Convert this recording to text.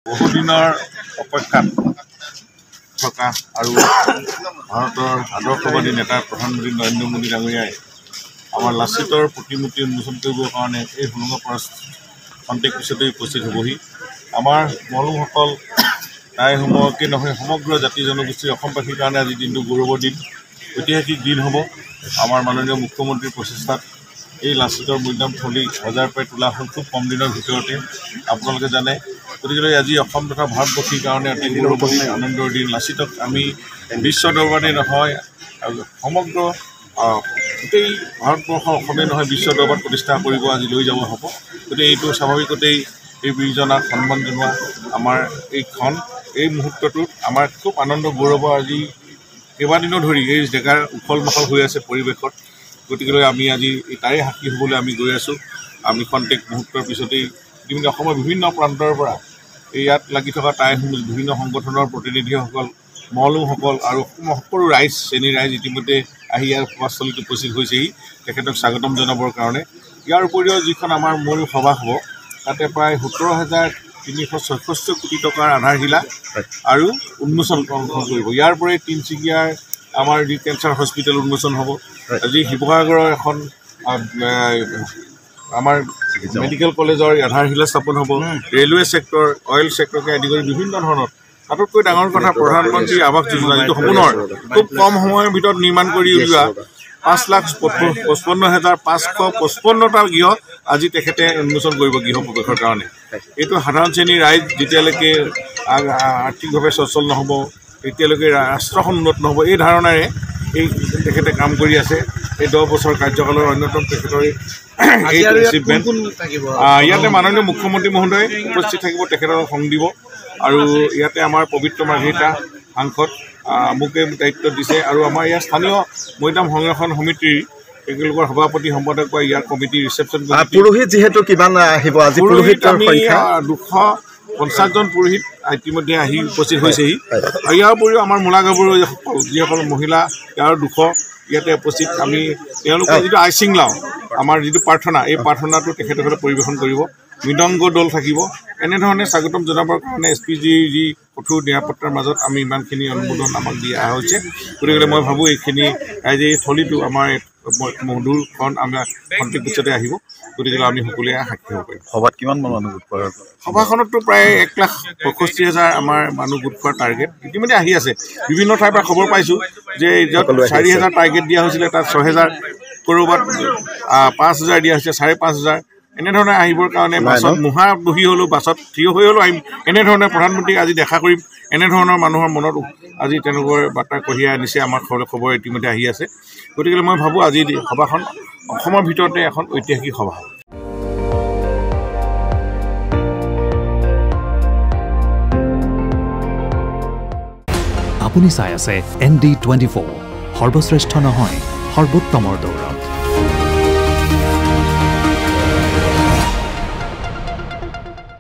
বহুদিনৰ অপেক্ষাত থকা আৰু ভাৰতৰ আদৰ্শবাদী নেতা প্ৰধানমন্ত্ৰী নৰেন্দ্ৰ মোদী ডাঙৰীয়াই আমাৰ লাচিতৰ প্ৰতিমূৰ্তি উন্মোচন কৰিবৰ কাৰণে এই হোলোঙাপাৰা খন্তেক পিছতে উপস্থিত হ'বহি। আমাৰ মলুমসকল তাই সময়কে নহয় সমগ্ৰ জাতি জনগোষ্ঠীৰ অসমবাসীৰ কাৰণে আজি দিনটো গৌৰৱৰ দিন, ঐতিহাসিক দিন হ'ব। আমাৰ মাননীয় মুখ্যমন্ত্ৰীৰ প্ৰচেষ্টাত এই লাচিতৰ মৈদামস্থলী বজাৰ প্ৰায় তোলা হ'ল খুব কম দিনৰ ভিতৰতে, আপোনালোকে জানে। গতিকে আজি অসম তথা ভাৰতবাসীৰ কাৰণে অতি গৌৰৱৰ আনন্দৰ দিন। লাচিতক আমি বিশ্ব দৰবাৰেই নহয় সমগ্ৰ গোটেই ভাৰতবৰ্ষৰ অসমেই নহয় বিশ্ব দৰবাৰত প্ৰতিষ্ঠা কৰিব আজি লৈ যাব হ'ব। গতিকে এইটো স্বাভাৱিকতেই এই বীৰজনাক সন্মান জনোৱা আমাৰ এই মুহূৰ্তটোত আমাৰ খুব আনন্দ গৌৰৱৰ আজি কেইবাদিনো ধৰি এই জেগাৰ উখল মাখল হৈ আছে পৰিৱেশত। গতিকে আমি আজি তাৰে সাক্ষী হ'বলৈ আমি গৈ আছোঁ। আমি খন্তেক মুহূৰ্তৰ পিছতেই ইতিমধ্যে অসমৰ বিভিন্ন প্ৰান্তৰ পৰা ইয়াত লাগি থকা টাইসমূহ বিভিন্ন সংগঠনৰ প্ৰতিনিধিসকল, মলুমসকল আৰু সকলো ৰাইজ শ্ৰেণীৰ ৰাইজ ইতিমধ্যে আহি ইয়াৰ সভাস্থলীত উপস্থিত হৈছেহি তেখেতক স্বাগতম জনাবৰ কাৰণে। ইয়াৰ উপৰিও যিখন আমাৰ মূল সভা হ'ব তাতে প্ৰায় 17,366 কোটি টকাৰ আধাৰশিলা আৰু উন্মোচন কৰিব। ইয়াৰ পৰাই তিনিচুকীয়াৰ আমাৰ যি কেঞ্চাৰ হস্পিটেল উন্মোচন হ'ব, আজি শিৱসাগৰৰ এখন আমাৰ মেডিকেল কলেজৰ আধাৰশিলা স্থাপন হ'ব, ৰেলৱে ছেক্টৰ, অইল ছেক্টৰকে আদি কৰি বিভিন্ন ধৰণৰ। তাতোতকৈ ডাঙৰ কথা প্ৰধানমন্ত্ৰী আৱাস যোজনা, যিটো সপোনৰ খুব কম সময়ৰ ভিতৰত নিৰ্মাণ কৰি উলিওৱা 5,55,555টা গৃহ আজি তেখেতে উন্মোচন কৰিব গৃহ প্ৰৱেশৰ কাৰণে। এইটো সাধাৰণ শ্ৰেণীৰ ৰাইজ যেতিয়ালৈকে আৰ্থিকভাৱে সচ্ছল নহ'ব, তেতিয়ালৈকে ৰাষ্ট্ৰখন উন্নত নহ'ব, এই ধাৰণাৰে তেখেতে কাম কৰি আছে। এই 10 বছৰ কাৰ্যকালৰ অন্যতম তেখেতৰ এচিভমেণ্ট। ইয়াতে মাননীয় মুখ্যমন্ত্ৰী মহোদয় উপস্থিত থাকিব, তেখেতৰ সং দিব। আৰু ইয়াতে আমাৰ পবিত্ৰ মাৰ্ঘেৰিটা সাংসদ মোকে দায়িত্ব দিছে আৰু আমাৰ ইয়াৰ স্থানীয় মৈদাম সংৰক্ষণ সমিতিৰ তেওঁলোকৰ সভাপতি সম্পাদক বা ইয়াৰ কমিটিৰ ৰিচেপশ্যন পুৰোহিত যিহেতু কিমান আহিব আজি? আমি 250জন পুৰোহিত ইতিমধ্যে আহি উপস্থিত হৈছেহি। আৰু ইয়াৰ উপৰিও আমাৰ মূলা গাভৰু যিসকল মহিলা ইয়াৰ 200 ইয়াতে উপস্থিত। আমি তেওঁলোকৰ যিটো আইচিংলাও আমাৰ যিটো প্ৰাৰ্থনা, এই প্ৰাৰ্থনাটো তেখেতসকলে পৰিৱেশন কৰিব, মৃদংগ দল থাকিব। এনেধৰণে স্বাগতম জনাবৰ কাৰণে SPGৰ যি কঠোৰ নিৰাপত্তাৰ মাজত আমি ইমানখিনি অনুমোদন আমাক দিয়া হৈছে। গতিকে মই ভাবোঁ এইখিনি ৰাইজে এই থলীটো আমাৰ মধুৰখন আমাৰ খন্তেক পিছতে আহিব। গতিকে আমি সকলোৱে সাক্ষী হ'ব পাৰিম। সভাত কিমান মানুহ গোট খোৱাৰ? সভাখনততো প্ৰায় 1,65,000 আমাৰ মানুহ গোট খোৱাৰ টাৰ্গেট ইতিমধ্যে আহি আছে। বিভিন্ন ঠাইৰ পৰা খবৰ পাইছোঁ যে য'ত 4,000 টাৰ্গেট দিয়া হৈছিলে তাত 6,000, ক'ৰবাত 5,000 দিয়া হৈছে, 5,500। এনেধৰণে আহিবৰ কাৰণে বাছত মুহা বহি হ'লেও বাছত থিয় হৈ হ'লেও আহিম। এনেধৰণে প্ৰধানমন্ত্ৰীক আজি দেখা কৰিম, এনেধৰণৰ মানুহৰ মনত আজি তেওঁলোকৰ বাৰ্তা কঢ়িয়াই আনিছে। আমাৰ খবৰ ইতিমধ্যে আহি আছে। গতিকে মই ভাবোঁ আজি সভাখন অসমৰ ভিতৰতে এখন ঐতিহাসিক সভা হ'ব। আপুনি চাই আছে ND24, সৰ্বশ্ৰেষ্ঠ নহয় সৰ্বোত্তমৰ দৌৰত।